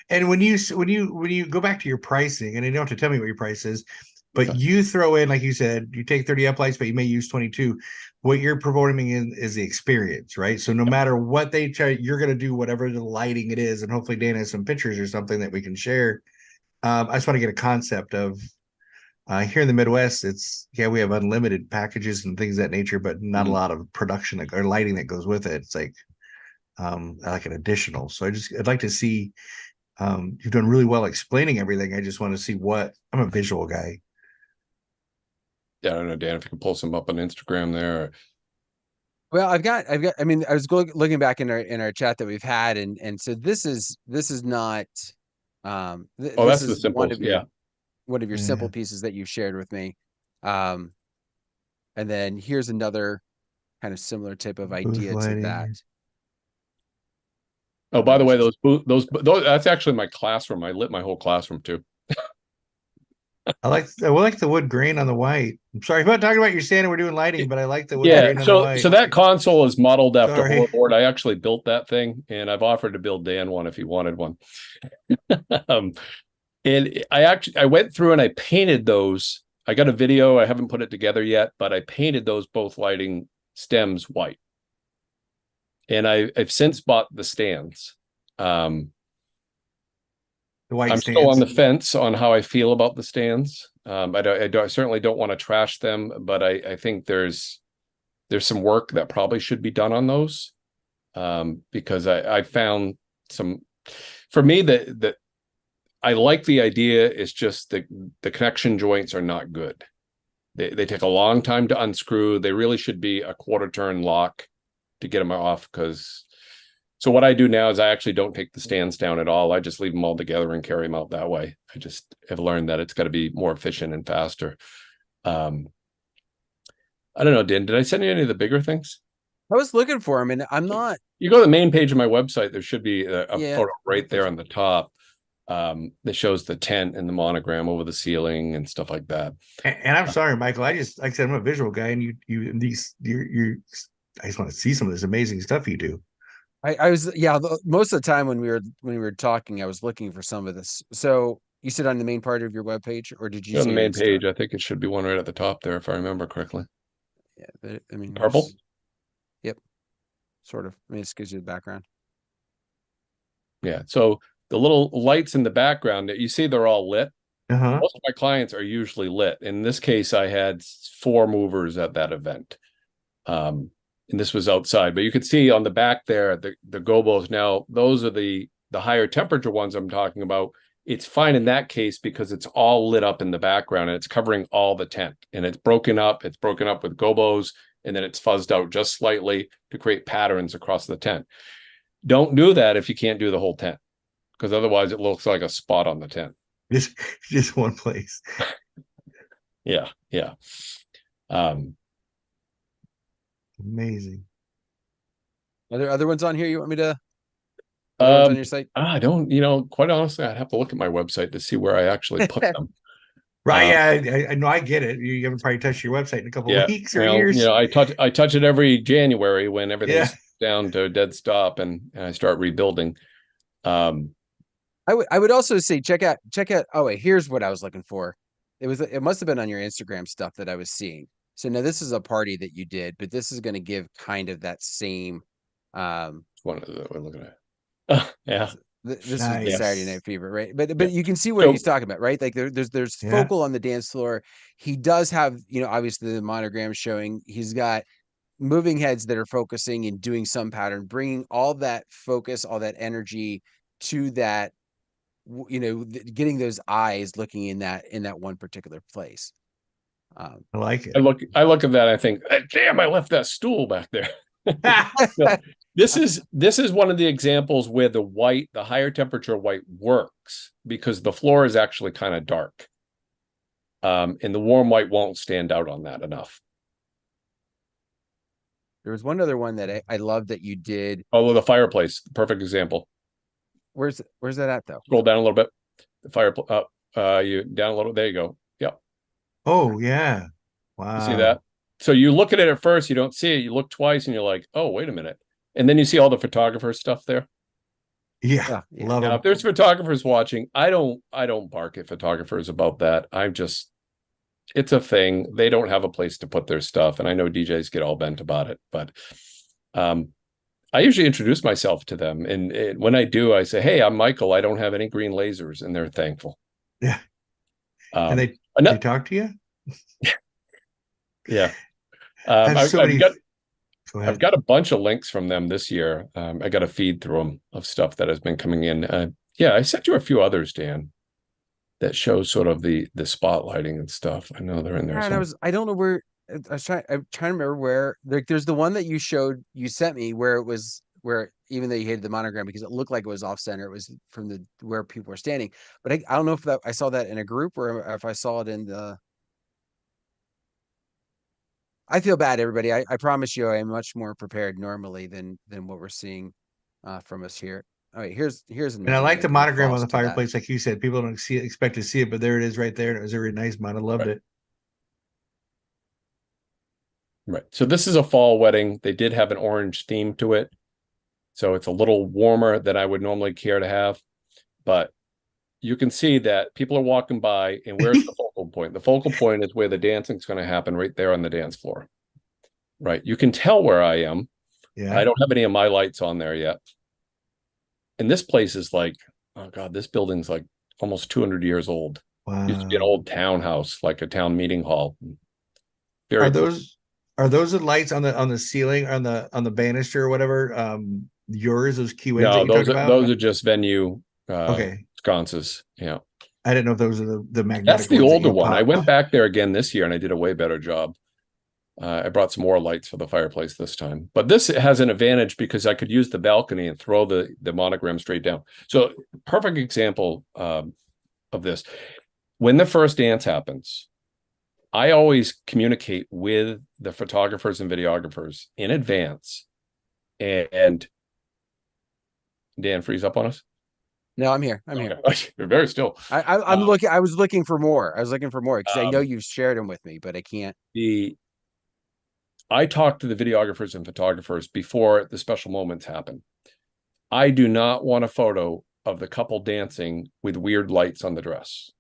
and when you go back to your pricing, and you don't have to tell me what your price is, but okay, you throw in, like you said, you take 30 uplights, but you may use 22. What you're promoting is the experience, right? So no matter what they try, you're going to do whatever the lighting it is, and hopefully Dan has some pictures or something that we can share. I just want to get a concept of here in the Midwest. We have unlimited packages and things of that nature, but not a lot of production or lighting that goes with it. It's like an additional. So I'd like to see. You've done really well explaining everything. I just want to see I'm a visual guy. Yeah, I don't know, Dan, if you can pull some up on Instagram there. Well, I've got. I mean, I was looking back in our chat that we've had, and so this is not. That's the simple. One of your simple pieces that you shared with me, and then here's another kind of similar type of idea to that. Oh, by the way, those that's actually my classroom. I lit my whole classroom too. I like the wood grain on the white. I'm sorry about talking about your stand. We're doing lighting, but I like the wood grain on the white. So that console is modeled after Hoverboard. I actually built that thing, and I've offered to build Dan one if he wanted one. And I went through and I painted those. I got a video. I haven't put it together yet, but I painted those both lighting stems white. And I've since bought the stands. I'm still on the fence on how I feel about the stands. I certainly don't want to trash them, but I think there's some work that probably should be done on those, because I found some. For me, that I like the idea. It's just the connection joints are not good. They take a long time to unscrew. They really should be a quarter turn lock to get them off. So what I do now is I actually don't take the stands down at all. I just leave them all together and carry them out that way. I just have learned that it's got to be more efficient and faster. I don't know, Dan, did I send you any of the bigger things? I was looking for them, and I'm not. You go to the main page of my website. There should be a photo right there on the top. that shows the tent and the monogram over the ceiling and stuff like that. And I'm sorry, Michael. Like I said, I'm a visual guy, and I just want to see some of this amazing stuff you do. I was, yeah, most of the time when we were talking, I was looking for some of this. So you said on the main part of your webpage, or did you On see the your main Insta? page, I think it should be one right at the top there, if I remember correctly. Yeah, I mean, Purple? Yep, sort of. I mean, this gives you the background. Yeah. So the little lights in the background that you see, they're all lit. Most of my clients are usually lit. In this case, I had 4 movers at that event. And this was outside, but you could see on the back there, the gobos. Now, those are the higher temperature ones I'm talking about. It's fine in that case because it's all lit up in the background and it's covering all the tent, and it's broken up. It's broken up with gobos, and then it's fuzzed out just slightly to create patterns across the tent. Don't do that if you can't do the whole tent, because otherwise it looks like a spot on the tent. Just one place. Yeah. Amazing. Are there other ones on here you want me to? Ones on your site? I don't. Quite honestly, I'd have to look at my website to see where I actually put them. Right? Yeah, I know. I get it. You haven't probably touched your website in a couple of weeks or years. I touch it every January when everything's down to a dead stop, and I start rebuilding. I would also say check out. Oh wait, here's what I was looking for. It must have been on your Instagram stuff that I was seeing. So now this is a party that you did, but this is going to give kind of that same. One of the we're looking at. Yeah. This is the Saturday Night Fever, right? But Yeah. you can see what he's talking about, right? Like there's focal on the dance floor. He does have, obviously the monogram showing. He's got moving heads that are focusing and doing some pattern, bringing all that focus, all that energy to that, getting those eyes looking in that one particular place. I like it. I look at that. I think, damn, I left that stool back there. No, this is one of the examples where the higher temperature white works because the floor is actually kind of dark. And the warm white won't stand out on that enough. There was one other one that I love that you did. Oh, the fireplace, perfect example. Where's that at though? Scroll down a little bit. The fireplace you down a little. There you go. Yep. Oh yeah. Wow. You see that? So you look at it at first, you don't see it. You look twice, and you're like, "Oh, wait a minute!" And then you see all the photographer stuff there. Yeah, love it. If there's photographers watching, I don't bark at photographers about that. It's a thing. They don't have a place to put their stuff, and I know DJs get all bent about it, but I usually introduce myself to them, and when I do, I say, "Hey, I'm Michael. I don't have any green lasers," and they're thankful. Yeah. And they talk to you? Yeah. I've got a bunch of links from them this year. I got a feed through them of stuff that has been coming in. I sent you a few others, Dan, that shows sort of the spotlighting and stuff. I know they're in there. And I don't know where. I'm trying to remember where. Like, there's the one that you sent me where even though you hated the monogram because it looked like it was off center, it was from where people were standing. But I don't know if I saw that in a group or if I saw it in the. I feel bad, everybody. I promise you, I am much more prepared normally than what we're seeing from us here. All right, here's and I like the monogram on the fireplace, like you said. People don't expect to see it, but there it is, right there. And it was a really nice one. I loved it. Right. So this is a fall wedding. They did have an orange theme to it, so it's a little warmer than I would normally care to have, but you can see that people are walking by, and where's the focal point? The focal point is where the dancing is going to happen, right there on the dance floor. Right. You can tell where I am. Yeah. I don't have any of my lights on there yet. And this place is like, oh God, this building's like almost 200 years old. Wow. It used to be an old townhouse, like a town meeting hall. Are those the lights on the ceiling, on the banister or whatever? Yours, those key winds? No, those are just venue. Okay. Sconces. Yeah. I didn't know if those are the magnetic. That's the older one. I went back there again this year and I did a way better job. I brought some more lights for the fireplace this time, but this has an advantage because I could use the balcony and throw the monogram straight down. So perfect example of this. When the first dance happens, I always communicate with the photographers and videographers in advance. And Dan, freeze up on us. No, I'm here. I'm here. Okay. You're very still. I'm looking. I was looking for more. I was looking for more because I know Um, you've shared them with me, but I can't. I talk to the videographers and photographers before the special moments happen. I do not want a photo of the couple dancing with weird lights on the dress.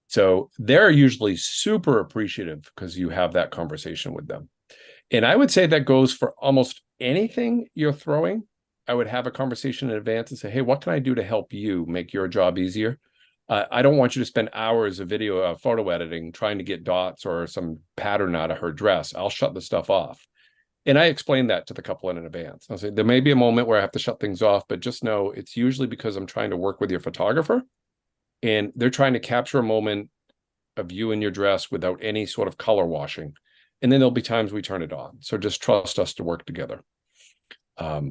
So they're usually super appreciative because you have that conversation with them. And I would say that goes for almost anything you're throwing. I would have a conversation in advance and say, hey, what can I do to help you make your job easier? I don't want you to spend hours of photo editing, trying to get dots or some pattern out of her dress. I'll shut the stuff off. And I explained that to the couple in advance. I'll say, there may be a moment where I have to shut things off, but just know it's usually because I'm trying to work with your photographer and they're trying to capture a moment of you in your dress without any sort of color washing. And then there'll be times we turn it on. So just trust us to work together. I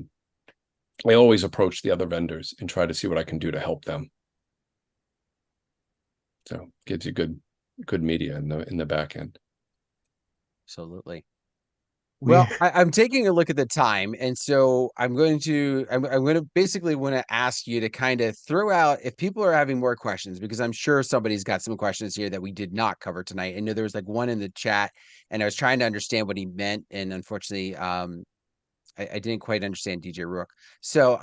always approach the other vendors and try to see what I can do to help them. So gives you good media in the back end. Absolutely. Well, I'm taking a look at the time, and so I'm going to basically want to ask you to kind of throw out if people are having more questions, because I'm sure somebody's got some questions here that we did not cover tonight. I know there was like one in the chat, and I was trying to understand what he meant, and unfortunately, I didn't quite understand DJ Rook. So,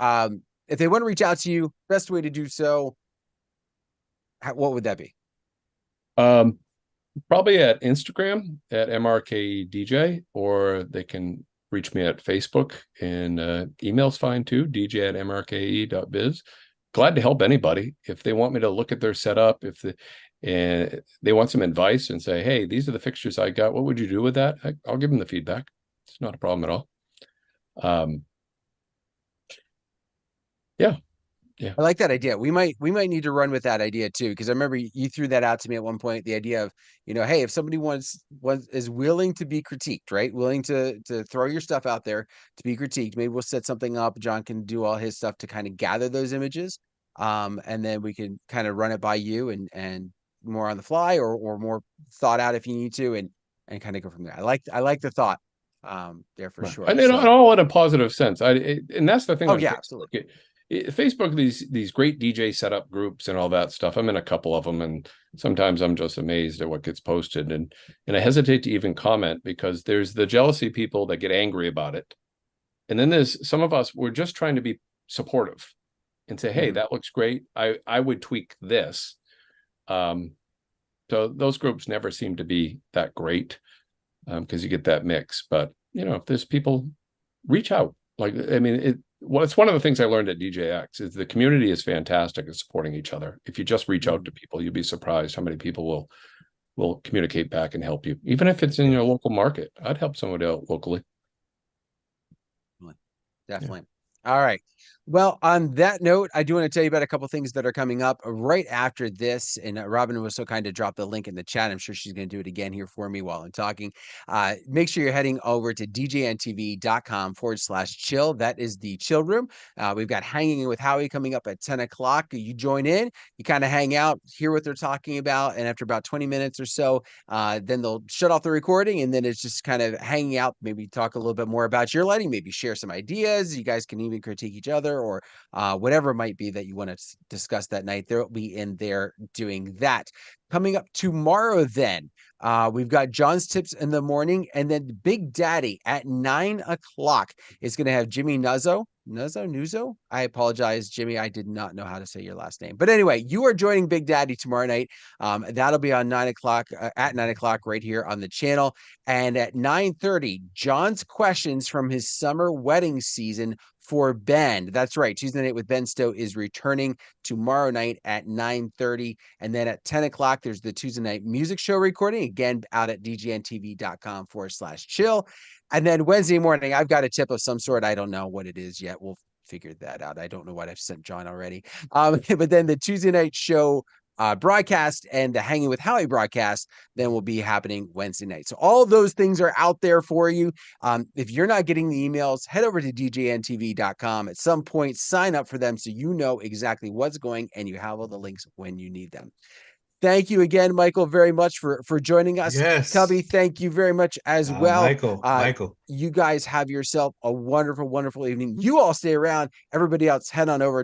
if they want to reach out to you, best way to do so, what would that be? Probably at Instagram at MRKDJ, or they can reach me at Facebook, and email's fine too, dj@mrke.biz. Glad to help anybody. If they want me to look at their setup, if they want some advice and say, hey, these are the fixtures I got, what would you do with that? I'll give them the feedback. It's not a problem at all. Yeah. I like that idea. We might need to run with that idea too, because I remember you threw that out to me at one point. The idea of, hey, if somebody is willing to be critiqued, right? Willing to throw your stuff out there to be critiqued. Maybe we'll set something up. John can do all his stuff to kind of gather those images, and then we can kind of run it by you and more on the fly or more thought out if you need to, and kind of go from there. I like the thought there for sure. And all in a positive sense. And that's the thing. Oh yeah, absolutely. Facebook, these great DJ setup groups and all that stuff. I'm in a couple of them, and sometimes I'm just amazed at what gets posted, and I hesitate to even comment because there's the jealousy people that get angry about it, and then there's some of us, we're just trying to be supportive and say, hey, that looks great. I would tweak this. So those groups never seem to be that great because you get that mix. But if there's people, reach out. It's one of the things I learned at DJX is the community is fantastic at supporting each other. If you just reach out to people, you'd be surprised how many people will communicate back and help you, even if it's in your local market. I'd help somebody out locally. Definitely. Yeah. All right. Well, on that note, I do want to tell you about a couple things that are coming up right after this. And Robin was so kind to drop the link in the chat. I'm sure she's going to do it again here for me while I'm talking. Make sure you're heading over to djntv.com/chill. That is the chill room. We've got Hanging with Howie coming up at 10 o'clock. You join in, you kind of hang out, hear what they're talking about. And after about 20 minutes or so, then they'll shut off the recording. And then it's just kind of hanging out, maybe talk a little bit more about your lighting, maybe share some ideas. You guys can even critique each other, or whatever it might be that you want to discuss that night. They'll be in there doing that. Coming up tomorrow, then we've got John's Tips in the morning, and then Big Daddy at 9 o'clock is going to have Jimmy Nuzzo. I apologize, Jimmy. I did not know how to say your last name. But anyway, you are joining Big Daddy tomorrow night. That'll be on 9 o'clock at 9 o'clock right here on the channel. And at 9:30, John's questions from his summer wedding season for Ben. That's right. Tuesday Night with Ben Stowe is returning tomorrow night at 9:30. And then at 10 o'clock, there's the Tuesday Night Music Show recording, again, out at djntv.com/chill. And then Wednesday morning, I've got a tip of some sort. I don't know what it is yet. We'll figure that out. I don't know what I've sent John already. But then the Tuesday night show broadcast and the Hanging with Howie broadcast then will be happening Wednesday night. So all those things are out there for you. If you're not getting the emails, head over to djntv.com at some point, sign up for them so you know exactly what's going, and you have all the links when you need them. Thank you again, Michael, very much for joining us. Yes. Cubbie, thank you very much as well. Michael. You guys have yourself a wonderful, wonderful evening. You all stay around. Everybody else, head on over to